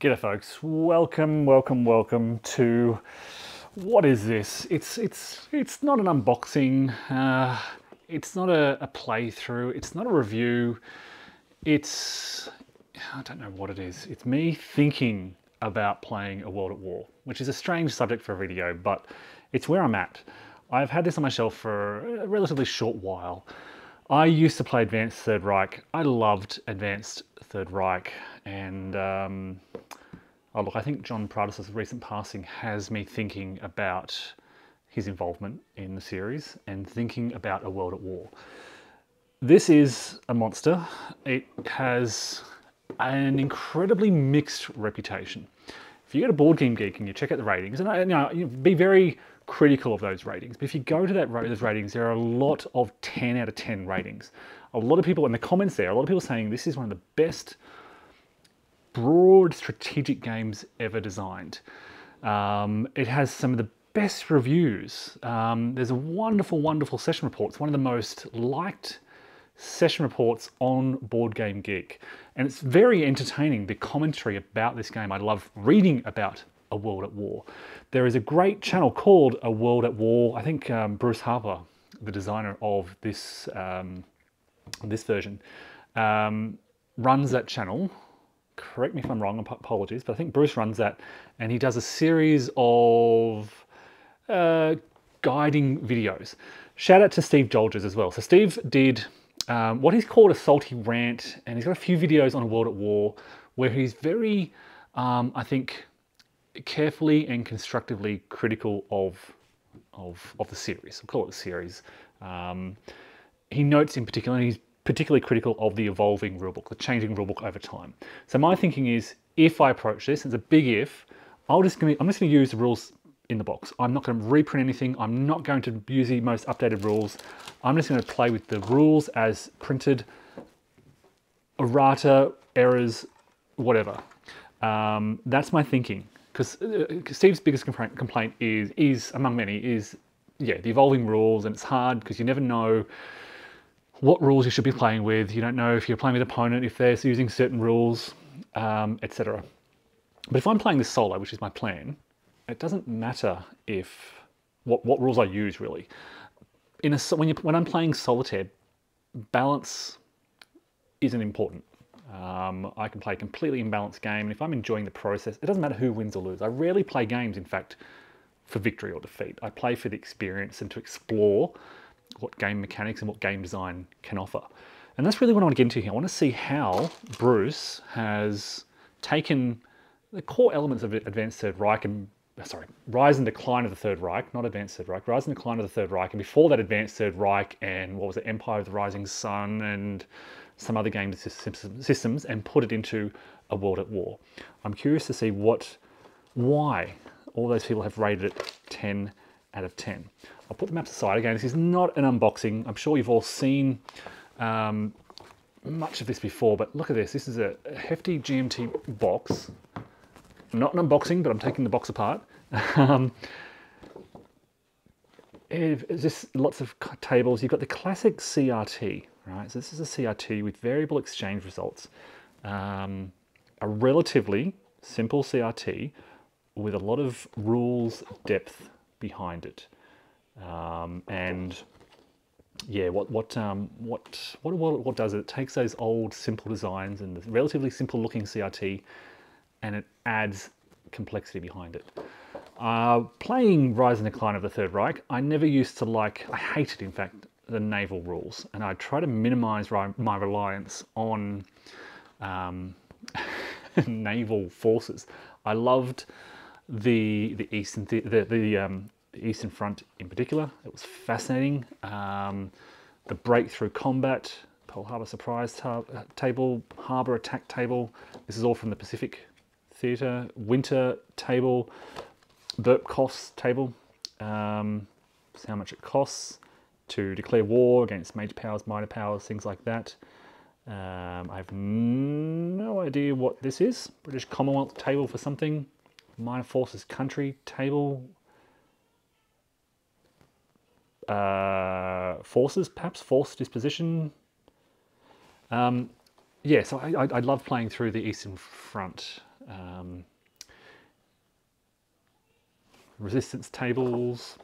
G'day folks, welcome to, what is this? It's not an unboxing, it's not a playthrough, it's not a review, I don't know what it is. It's me thinking about playing A World at War, which is a strange subject for a video, but it's where I'm at. I've had this on my shelf for a relatively short while. I used to play Advanced Third Reich. I loved Advanced Third Reich, and oh look, I think John Pratis' recent passing has me thinking about his involvement in the series and thinking about A World at War. This is a monster. It has an incredibly mixed reputation. If you go to Board Game Geek and you check out the ratings, and you be very critical of those ratings, but if you go to those ratings, there are a lot of 10 out of 10 ratings. A lot of people in the comments there, a lot of people saying this is one of the best broad strategic games ever designed. It has some of the best reviews. There's a wonderful session report. It's one of the most liked session reports on Board Game Geek, and it's very entertaining, the commentary about this game. I love reading about A World at War. There is a great channel called A World at War. I think Bruce Harper, the designer of this this version, runs that channel. Correct me if I'm wrong, apologies, but I think Bruce runs that, and he does a series of guiding videos. Shout out to Steve Jolges as well. So Steve did what he's called a salty rant, and he's got a few videos on A World at War where he's very, I think, carefully and constructively critical of the series. I'll call it the series. He notes in particular, and he's particularly critical of the evolving rulebook, the changing rulebook over time. So my thinking is, if I approach this, it's a big if, I'm just going to use the rules in the box. I'm not going to reprint anything. I'm not going to use the most updated rules. I'm just going to play with the rules as printed, errata, errors, whatever. That's my thinking. Because Steve's biggest complaint is, among many, is the evolving rules, and it's hard because you never know what rules you should be playing with. You don't know if you're playing with an opponent, if they're using certain rules, etc. But if I'm playing this solo, which is my plan, it doesn't matter if what rules I use really. When I'm playing solitaire, balance isn't important. I can play a completely imbalanced game, and if I'm enjoying the process, it doesn't matter who wins or loses. I rarely play games, in fact, for victory or defeat. I play for the experience and to explore what game mechanics and what game design can offer. And that's really what I want to get into here. I want to see how Bruce has taken the core elements of Advanced Third Reich and, sorry, Rise and Decline of the Third Reich, not Advanced Third Reich, Rise and Decline of the Third Reich, and before that Advanced Third Reich and what was it, Empire of the Rising Sun and some other game systems, and put it into A World at War. I'm curious to see why all those people have rated it 10 out of 10. I'll put the maps aside. Again, this is not an unboxing. I'm sure you've all seen much of this before, but look at this. This is a hefty GMT box. Not an unboxing, but I'm taking the box apart. It's just lots of tables. You've got the classic CRT, right? So this is a CRT with variable exchange results. A relatively simple CRT with a lot of rules depth behind it. And yeah, what does it? It takes those old simple designs and the relatively simple looking CRT, and it adds complexity behind it. Playing Rise and Decline of the Third Reich, I never used to like, I hated in fact, the naval rules, and I try to minimize my reliance on naval forces. I loved the Eastern Front in particular. It was fascinating. The breakthrough combat, Pearl Harbor surprise table, Harbor attack table. This is all from the Pacific Theater. Winter table, Burp costs table. See how much it costs to declare war against major powers, minor powers, things like that. I have no idea what this is. British Commonwealth table for something. Minor forces country table. Forces, perhaps force disposition. Yeah, so I love playing through the Eastern Front Resistance tables,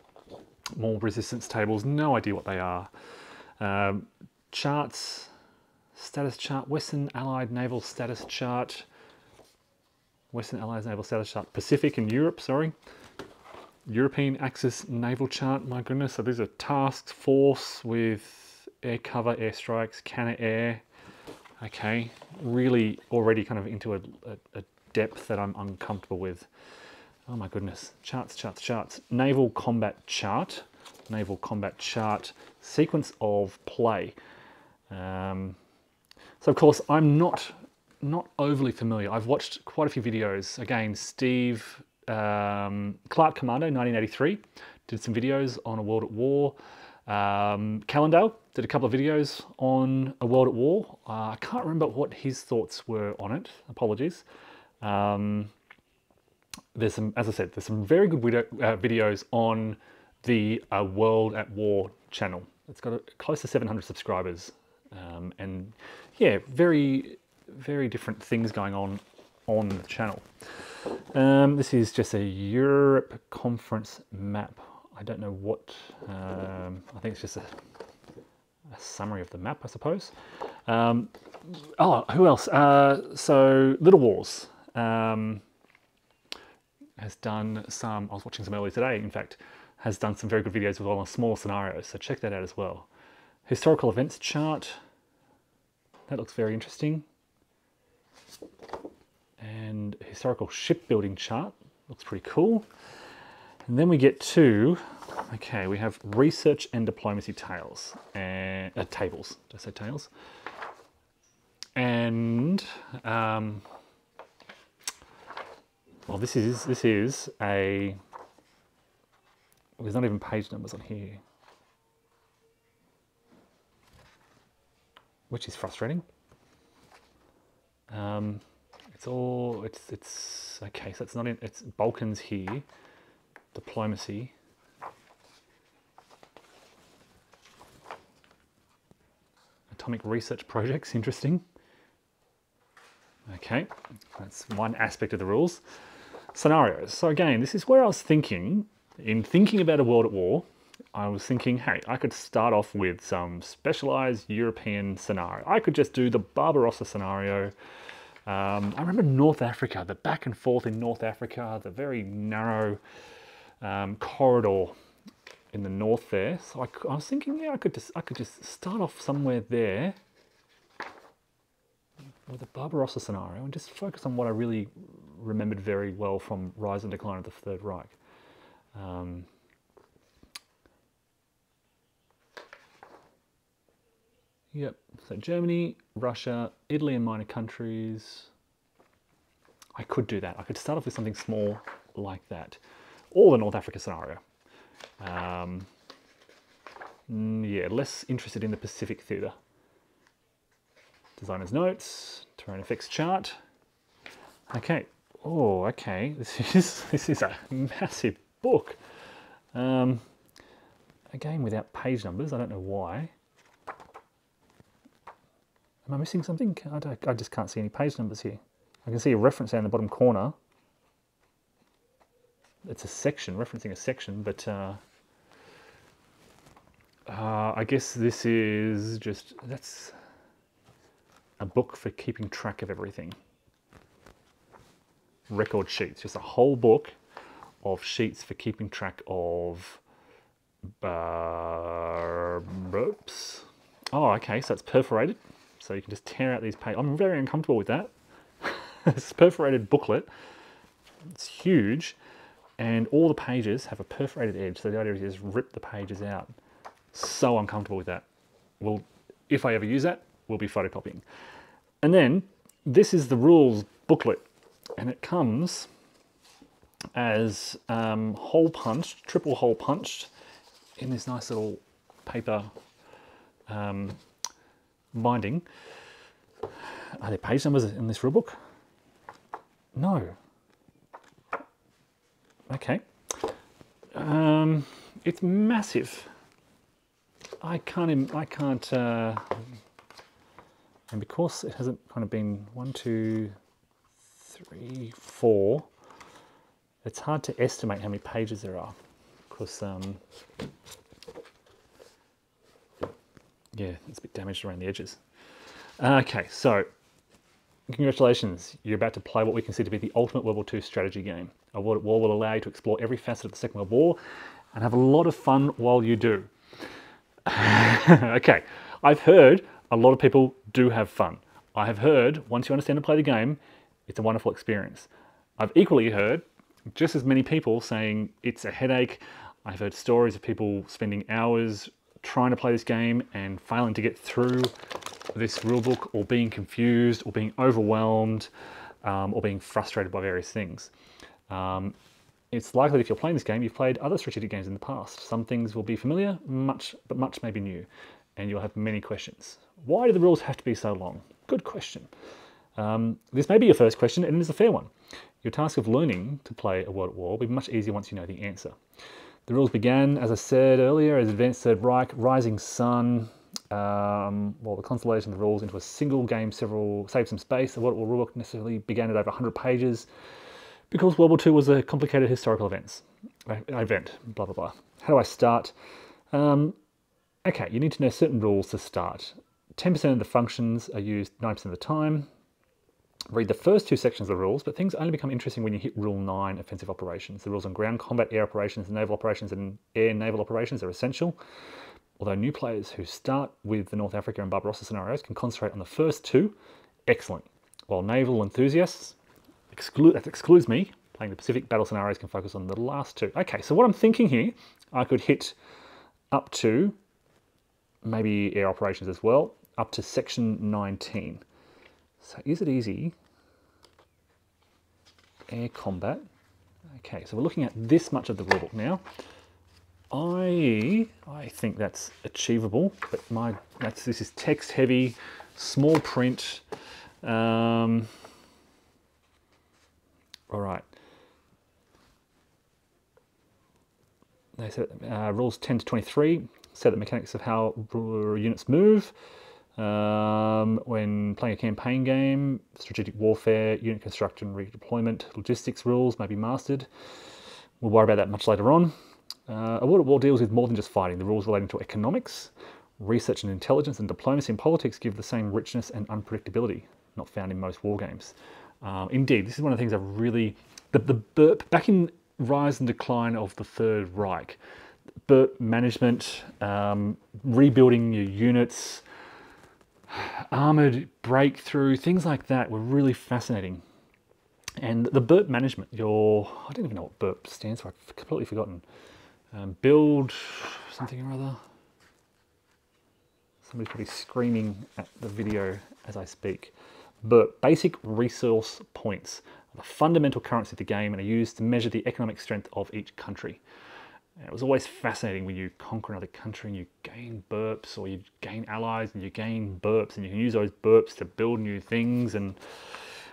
more resistance tables, no idea what they are. Charts, status chart, Western Allied Naval Status Chart, Western Allied Naval Status Chart, Pacific and Europe, sorry. European Axis Naval Chart, my goodness, so these are task force with air cover, airstrikes, cannon air. Okay, really already kind of into a depth that I'm uncomfortable with. Oh my goodness, charts, charts, charts. Naval Combat Chart, Naval Combat Chart, sequence of play. So of course I'm not overly familiar. I've watched quite a few videos. Again, Steve, Clark Commando 1983 did some videos on A World at War. Callendale did a couple of videos on A World at War. I can't remember what his thoughts were on it. Apologies. There's some, as I said, there's some very good videos on the A World at War channel. It's got close to 700 subscribers, and yeah, very different things going on the channel. This is just a Europe conference map. I don't know what, I think it's just a summary of the map, I suppose. Oh, who else? So Little Wars has done some, I was watching some earlier today, in fact, has done some very good videos with all the smaller scenarios, so check that out as well. Historical events chart, that looks very interesting. And historical shipbuilding chart, looks pretty cool. And then we get to, okay, we have research and diplomacy tales, and tables, did I say tales? And, well, this is a, well, there's not even page numbers on here, which is frustrating. It's okay, so it's not in, it's Balkans here, diplomacy. Atomic research projects, interesting. Okay, that's one aspect of the rules. Scenarios. So again, this is where I was thinking, in thinking about A World at War, I was thinking, hey, I could start off with some specialized European scenario. I could just do the Barbarossa scenario. I remember North Africa, the back and forth in North Africa, the very narrow corridor in the north there. So I was thinking, yeah, I could just start off somewhere there with a Barbarossa scenario and just focus on what I really remembered very well from Rise and Decline of the Third Reich. Yep, so Germany, Russia, Italy and minor countries. I could do that. I could start off with something small like that. Or the North Africa scenario. Yeah, less interested in the Pacific theatre. Designer's notes, terrain effects chart. Okay, oh, okay, this is a massive book. Again, without page numbers, I don't know why. Am I missing something? I just can't see any page numbers here. I can see a reference down in the bottom corner. It's a section, referencing a section, but I guess this is just, that's a book for keeping track of everything. Record sheets, just a whole book of sheets for keeping track of, oops. Oh, okay, so it's perforated. So you can just tear out these pages. I'm very uncomfortable with that. It's a perforated booklet. It's huge. And all the pages have a perforated edge. So the idea is just rip the pages out. So uncomfortable with that. Well, if I ever use that, we'll be photocopying. And then this is the rules booklet. And it comes as hole punched, triple hole punched in this nice little paper binding. Are there page numbers in this rule book? No. Okay. It's massive. I can't, and because it hasn't kind of been 1, 2, 3, 4. It's hard to estimate how many pages there are because, yeah, it's a bit damaged around the edges. Okay, so congratulations. You're about to play what we consider to be the ultimate World War II strategy game. A World at War will allow you to explore every facet of the Second World War and have a lot of fun while you do. Okay, I've heard a lot of people do have fun. I have heard once you understand to play the game, it's a wonderful experience. I've equally heard just as many people saying it's a headache. I've heard stories of people spending hours trying to play this game and failing to get through this rulebook, or being confused, or being overwhelmed, or being frustrated by various things. It's likely that if you're playing this game, you've played other strategic games in the past. Some things will be familiar, but much may be new, and you'll have many questions. Why do the rules have to be so long? Good question. This may be your first question, and it is a fair one. Your task of learning to play a World at War will be much easier once you know the answer. The rules began, as I said earlier, as Advanced Third Reich, Rising Sun. Well, the consolidation of the rules into a single game saved some space. The World at War rulebook necessarily began at over 100 pages because World War II was a complicated historical event. Blah, blah, blah. How do I start? Okay, you need to know certain rules to start. 10% of the functions are used 9% of the time. Read the first 2 sections of the rules, but things only become interesting when you hit Rule 9, Offensive Operations. The rules on ground combat, air operations, naval operations, and air naval operations are essential. Although new players who start with the North Africa and Barbarossa scenarios can concentrate on the first 2, excellent. While naval enthusiasts, that excludes me, playing the Pacific battle scenarios, can focus on the last 2. Okay, so what I'm thinking here, I could hit up to, maybe air operations as well, up to section 19. So is it easy? Air combat. Okay, so we're looking at this much of the rulebook now. I think that's achievable, but this is text heavy, small print. All right. They said rules 10 to 23 set the mechanics of how units move. When playing a campaign game, strategic warfare, unit construction, redeployment, logistics rules may be mastered. We'll worry about that much later on. A World at War deals with more than just fighting. The rules relating to economics, research and intelligence, and diplomacy and politics give the same richness and unpredictability not found in most war games. Indeed, this is one of the things I really... back in Rise and Decline of the Third Reich, burp management, rebuilding your units, armoured breakthrough, things like that were really fascinating. And the burp management, I don't even know what burp stands for, I've completely forgotten. Build something or other. Somebody's probably screaming at the video as I speak. Burp, basic resource points, the fundamental currency of the game, and are used to measure the economic strength of each country. And it was always fascinating when you conquer another country and you gain burps, or you gain allies and you gain burps, and you can use those burps to build new things. And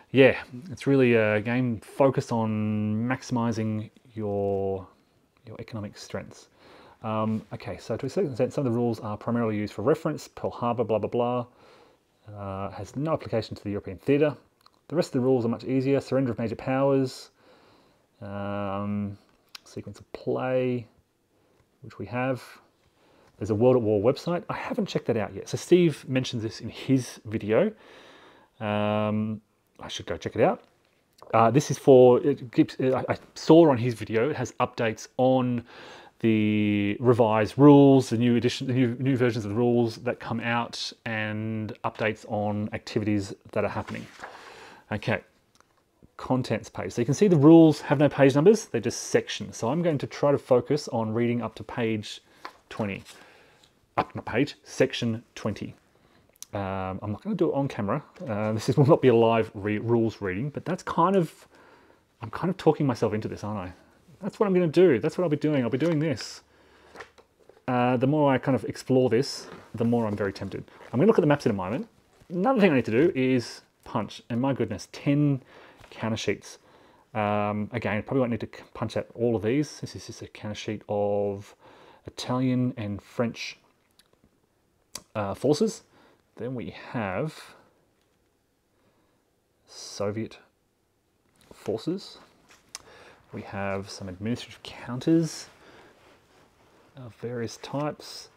yeah, it's really a game focused on maximizing your economic strengths. Okay, so to a certain extent, some of the rules are primarily used for reference. Pearl Harbor, blah, blah, blah. Has no application to the European theatre. The rest of the rules are much easier. Surrender of major powers. Sequence of play, which we have. There's a World at War website. I haven't checked that out yet. So Steve mentions this in his video. I should go check it out. This is for, I saw on his video, it has updates on the revised rules, the new edition, the new versions of the rules that come out, and updates on activities that are happening. Okay, contents page. So you can see the rules have no page numbers, they're just sections. So I'm going to try to focus on reading up to page 20. Section 20. I'm not going to do it on camera. This will not be a live rules reading, but I'm kind of talking myself into this, aren't I? That's what I'm going to do. That's what I'll be doing. I'll be doing this. The more I kind of explore this, the more I'm very tempted. I'm going to look at the maps in a moment. Another thing I need to do is punch, and my goodness, 10 counter sheets. Again, I probably won't need to punch out all of these. This is just a counter sheet of Italian and French forces. Then we have Soviet forces. We have some administrative counters of various types.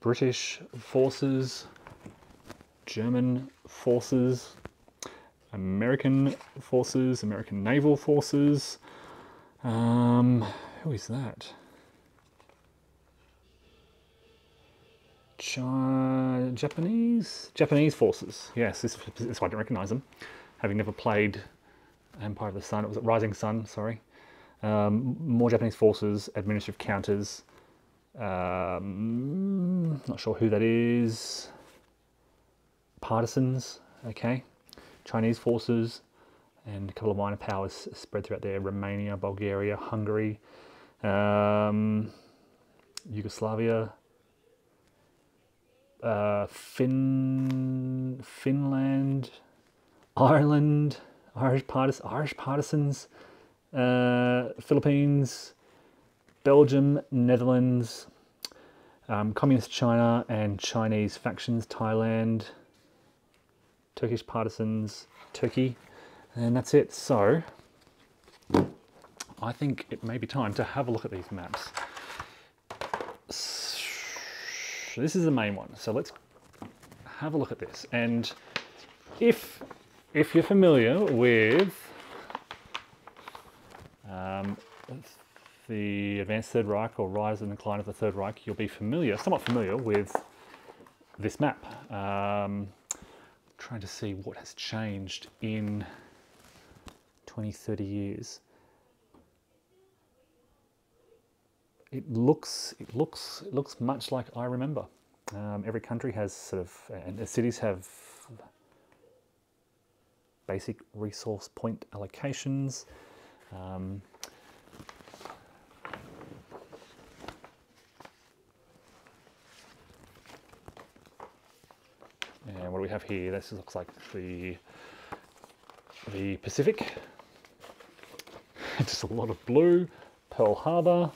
British forces, German forces, American forces, American naval forces. Who is that? Japanese forces. Yes, this is why I didn't recognise them, having never played Empire of the Sun. It was Rising Sun. Sorry. More Japanese forces, administrative counters. Not sure who that is. Partisans. Okay. Chinese forces, and a couple of minor powers spread throughout there: Romania, Bulgaria, Hungary, Yugoslavia. Finland, Ireland, Irish partisans, Philippines, Belgium, Netherlands, Communist China and Chinese factions, Thailand, Turkish partisans, Turkey, and that's it. So I think it may be time to have a look at these maps. This is the main one, so let's have a look at this. And if you're familiar with the Advanced Third Reich or Rise and Decline of the Third Reich, you'll be somewhat familiar with this map. Trying to see what has changed in 20, 30 years. It looks much like I remember. Every country has sort of, and the cities have basic resource point allocations. And what do we have here? This looks like the Pacific. Just a lot of blue. Pearl Harbor,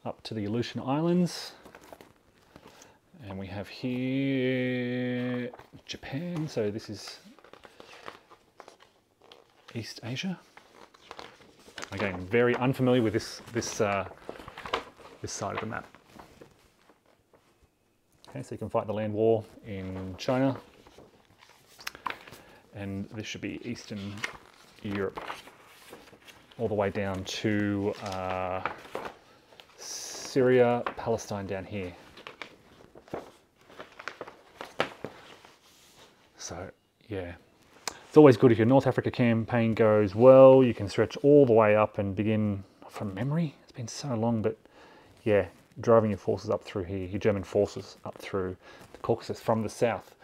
up to the Aleutian Islands. And we have here Japan, so this is East Asia. Again, very unfamiliar with this side of the map. Okay, so you can fight the land war in China, and this should be Eastern Europe, all the way down to Syria, Palestine down here. So yeah, it's always good if your North Africa campaign goes well, you can stretch all the way up and begin, from memory, it's been so long, but yeah, driving your forces up through here, your German forces up through the Caucasus from the south,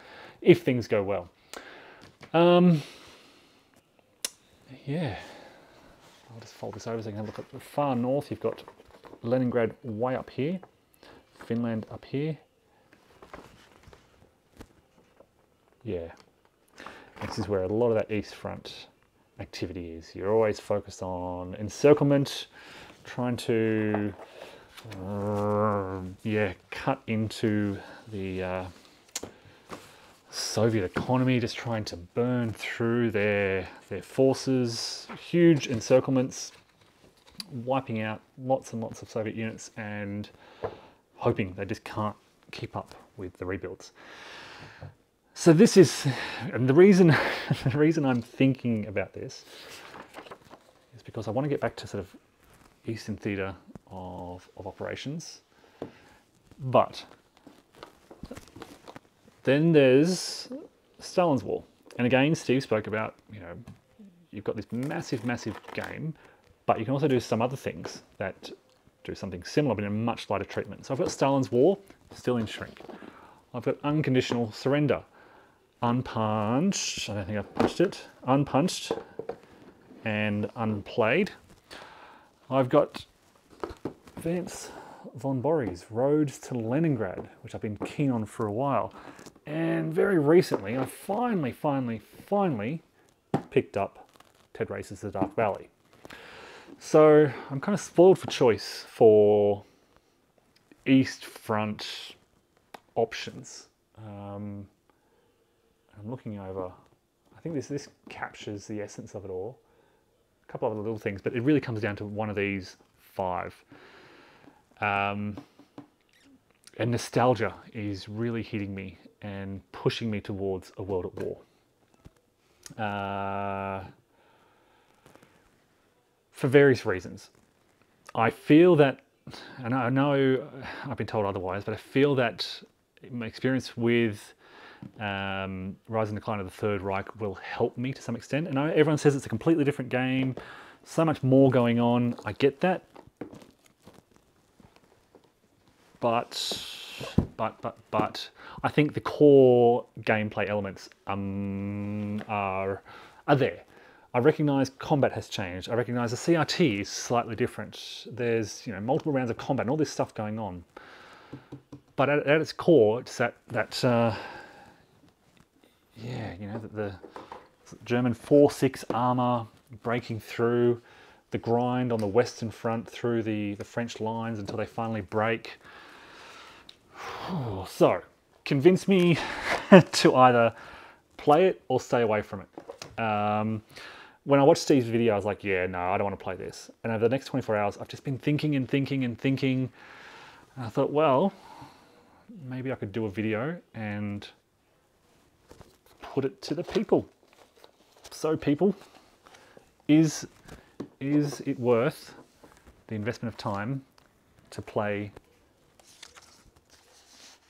if things go well. Yeah, I'll just fold this over so you can have a look at the far north. You've got Leningrad way up here, Finland up here. Yeah, this is where a lot of that East Front activity is. You're always focused on encirclement, trying to cut into the Soviet economy, just trying to burn through their forces, huge encirclements, wiping out lots and lots of Soviet units and hoping they just can't keep up with the rebuilds. So this is, and the reason I'm thinking about this is because I want to get back to sort of Eastern theatre of operations. But then there's Stalin's War. And again, Steve spoke about, you've got this massive, massive game, but you can also do some other things that do something similar, but in a much lighter treatment. So I've got Stalin's War, still in shrink. I've got Unconditional Surrender, unpunched, I don't think I've punched it, unpunched and unplayed. I've got Vance von Borries, Roads to Leningrad, which I've been keen on for a while. And very recently, I finally picked up Ted Race's The Dark Valley. So I'm kind of spoiled for choice for East Front options. I'm looking over, I think this captures the essence of it all. couple of other little things, but it really comes down to one of these 5. And nostalgia is really hitting me and pushing me towards a world at war. For various reasons. I feel that, and I know I've been told otherwise, but I feel that my experience with Rise and Decline of the Third Reich will help me to some extent. And everyone says it's a completely different game, so much more going on. I get that. But I think the core gameplay elements are there. I recognise combat has changed. I recognise the CRT is slightly different. There's multiple rounds of combat and all this stuff going on. But at its core, it's that the German 4-6 armour breaking through, the grind on the Western Front through the French lines until they finally break. So, convince me to either play it or stay away from it. When I watched Steve's video, I was like, yeah, no, I don't want to play this. And over the next 24 hours, I've just been thinking and thinking and thinking. And I thought, well, maybe I could do a video and put it to the people. So people, is it worth the investment of time to play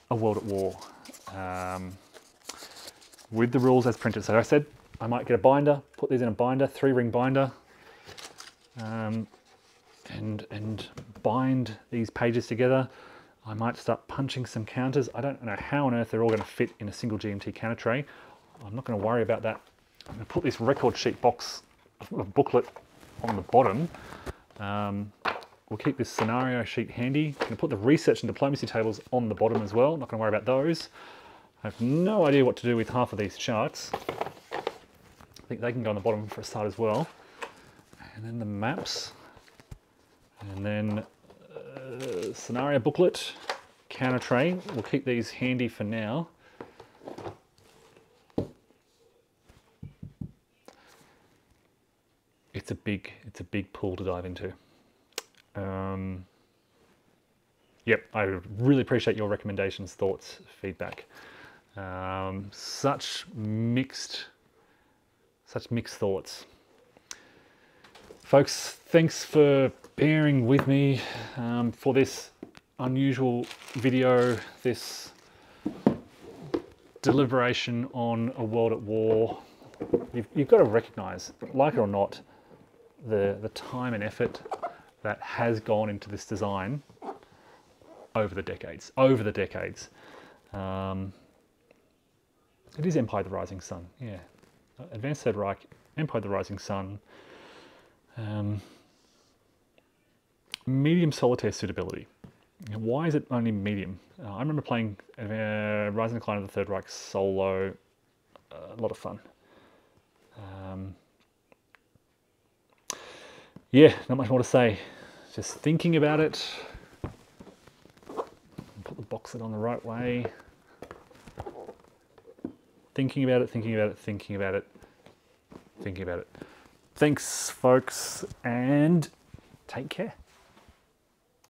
a World at War with the rules as printed? So I said I might get a binder, put these in a binder, 3-ring binder, and bind these pages together. I might start punching some counters. I don't know how on earth they're all going to fit in a single GMT counter tray. I'm not going to worry about that. I'm going to put this record sheet booklet on the bottom. We'll keep this scenario sheet handy. I'm going to put the research and diplomacy tables on the bottom as well. Not going to worry about those. I have no idea what to do with half of these charts. I think they can go on the bottom for a start as well. And then the maps. And then scenario booklet, counter tray. We'll keep these handy for now. It's a big pool to dive into. Yep, I really appreciate your recommendations, thoughts, feedback. Such mixed thoughts. Folks, thanks for bearing with me for this unusual video, this deliberation on a world at war. You've got to recognise, like it or not, the time and effort that has gone into this design over the decades. It is Empire the Rising Sun, yeah. Advanced Third Reich, Empire the Rising Sun. Medium solitaire suitability. Why is it only medium? I remember playing Rise and Decline of the Third Reich solo. A lot of fun. Yeah, not much more to say. Just thinking about it. Put the box lid on the right way. Thinking about it, thinking about it, thinking about it, thinking about it. Thanks, folks, and take care.